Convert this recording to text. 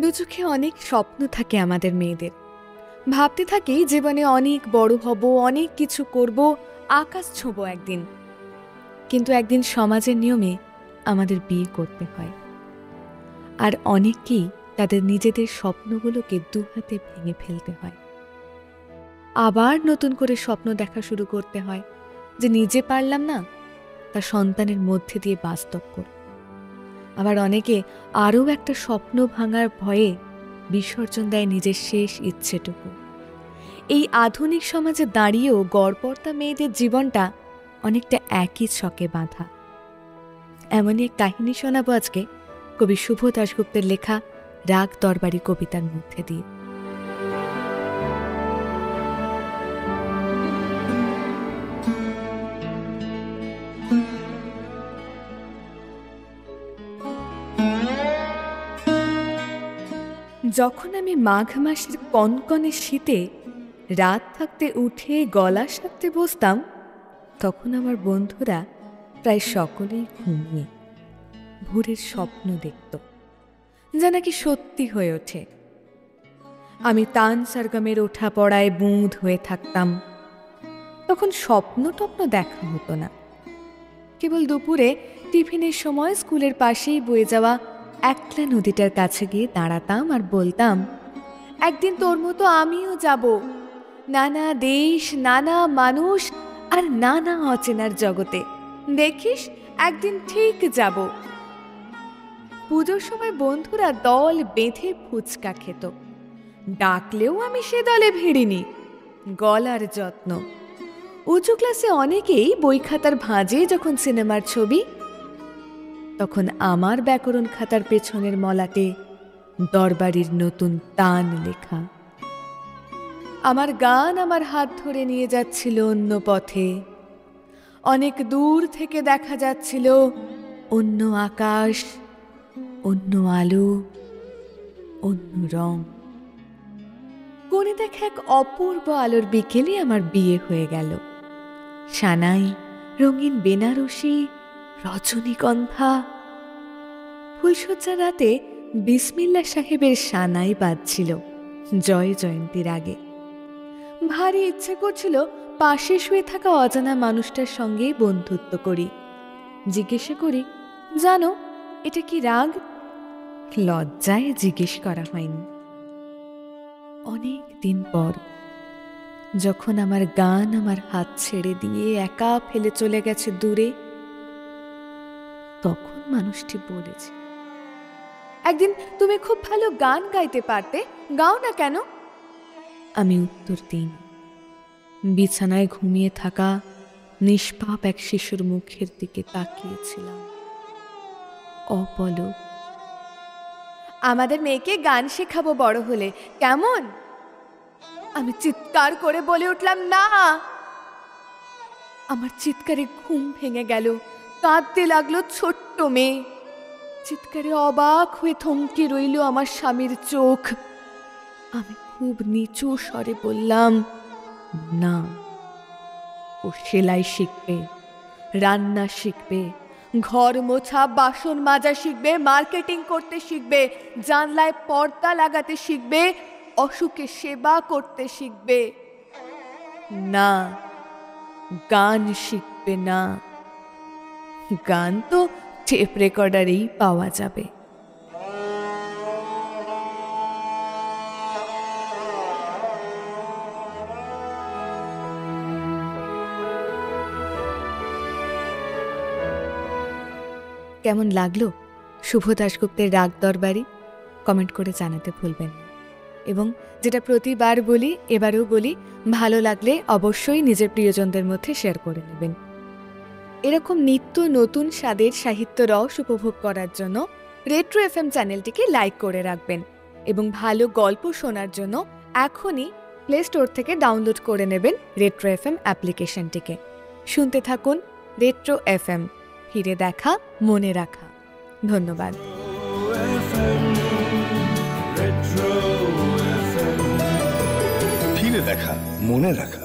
দু চোখে অনেক স্বপ্ন থাকে আমাদের মেয়েদের। ভাবতে থাকি জীবনে অনেক বড় হব, অনেক কিছু করব, আকাশ ছোঁবো একদিন। কিন্তু একদিন সমাজের নিয়মে আমাদের বিয়ে করতে হয়। আর অনেককেই তাদের নিজেদের স্বপ্নগুলোকে দুহাতে ভেঙে ফেলতে হয়। আবার নতুন করে স্বপ্ন দেখা শুরু করতে হয়, যে নিজে পারলাম না, তা সন্তানের মধ্যে দিয়ে বাস্তব করব। আবার অনেকে আরও একটা স্বপ্ন ভাঙার ভয়ে বিসর্জন দেয় নিজের শেষ ইচ্ছেটুকু। এই আধুনিক সমাজে দাঁড়িয়েও গড়পড়তা মেয়েদের জীবনটা অনেকটা একই ছকে বাঁধা। এমনই এক কাহিনী শোনাবো আজকে কবি শুভ দাশগুপ্তের লেখা রাগ দরবারি কবিতার মধ্যে দিয়ে। যখন আমি মাঘ মাসের কনকনে শীতে রাত থাকতে উঠে গলা সারতে বসতাম, তখন আমার বন্ধুরা প্রায় সকলেই ঘুমিয়ে ভোরের স্বপ্ন দেখত, যা নাকি সত্যি হয়ে ওঠে। আমি তান সরগমের ওঠা পড়ায় বুঁদ হয়ে থাকতাম। তখন স্বপ্ন টপ্ন দেখা হতো না। কেবল দুপুরে টিফিনের সময় স্কুলের পাশেই বয়ে যাওয়া একলা নদীটার কাছে গিয়ে দাঁড়াতাম আর বলতাম, একদিন তোর মতো আমিও যাব, নানা দেশ, নানা মানুষ আর নানা অচেনার জগতে। দেখিস একদিন ঠিক যাব। পুজোর সময় বন্ধুরা দল বেঁধে ফুচকা খেত। ডাকলেও আমি সে দলে ভিড়িনি। গলার যত্ন। উঁচু ক্লাসে অনেকেই বই খাতার ভাঁজে যখন সিনেমার ছবি, তখন আমার ব্যাকরণ খাতার পেছনের মলাটে দরবারির নতুন তান লেখা। আমার গান আমার হাত ধরে নিয়ে যাচ্ছিল অন্য পথে। অনেক দূর থেকে দেখা যাচ্ছিল অন্য আকাশ, অন্য আলো, অন্য রং। কোণে দেখা এক অপূর্ব আলোর বিকেলে আমার বিয়ে হয়ে গেল। সানাই, রঙিন বেনারসি, রজনীগন্ধা। ফুলশয্যা রাতে বিসমিল্লাহ সাহেবের সানাই বাজছিল জয় জয়ন্তীর আগে। ভারী ইচ্ছে করছিল পাশে শুয়ে থাকা অজানা মানুষটার সঙ্গে বন্ধুত্ব করি, জিজ্ঞেস করি, জানো এটা কি রাগ? লজ্জায় জিজ্ঞেস করা হয়নি। অনেক দিন পর যখন আমার গান আমার হাত ছেড়ে দিয়ে একা ফেলে চলে গেছে দূরে, তখন মানুষটি বলেছে, একদিন তুমি খুব ভালো গান গাইতে পারতে, গাও না কেন? আমি উত্তর দিইনি। বিছানায় ঘুমিয়ে থাকা নিষ্পাপ এক শিশুর মুখের দিকে তাকিয়েছিলাম অপলক। আমাদের মেয়েকে গান শেখাবো বড় হলে, কেমন? আমি চিৎকার করে বলে উঠলাম, না। আমার চিৎকারে ঘুম ভেঙে গেল। কাঁদতে লাগলো ছোট্ট মেয়ে। চিৎকারে অবাক হয়ে থমকে রইল আমার স্বামীর চোখ। আমি খুব নিচু স্বরে বললাম, না, ও সেলাই শিখবে, রান্না শিখবে, ঘর মোছা, বাসন মাজা শিখবে, মার্কেটিং করতে শিখবে, জানলায় পর্দা লাগাতে শিখবে, অসুখে সেবা করতে শিখবে। না, গান শিখবে না। গান তো টেপ রেকর্ডারেই পাওয়া যাবে। কেমন লাগলো শুভ দাশগুপ্তের রাগ দরবারি? কমেন্ট করে জানাতে ভুলবেন না। এবং যেটা প্রতিবার বলি, এবারেও বলি, ভালো লাগলে অবশ্যই নিজের প্রিয়জনদের মধ্যে শেয়ার করে নেবেন। এরকম নিত্য নতুন স্বাদের সাহিত্য রস উপভোগ করার জন্য রেট্রো এফএম চ্যানেলটিকে লাইক করে রাখবেন এবং ভালো গল্প শোনার জন্য এখনই প্লে স্টোর থেকে ডাউনলোড করে নেবেন রেট্রো এফএম অ্যাপ্লিকেশনটিকে। শুনতে থাকুন রেট্রো এফএম। ফিরে দেখা, মনে রাখা। ধন্যবাদ। ফিরে দেখা, মনে রাখা।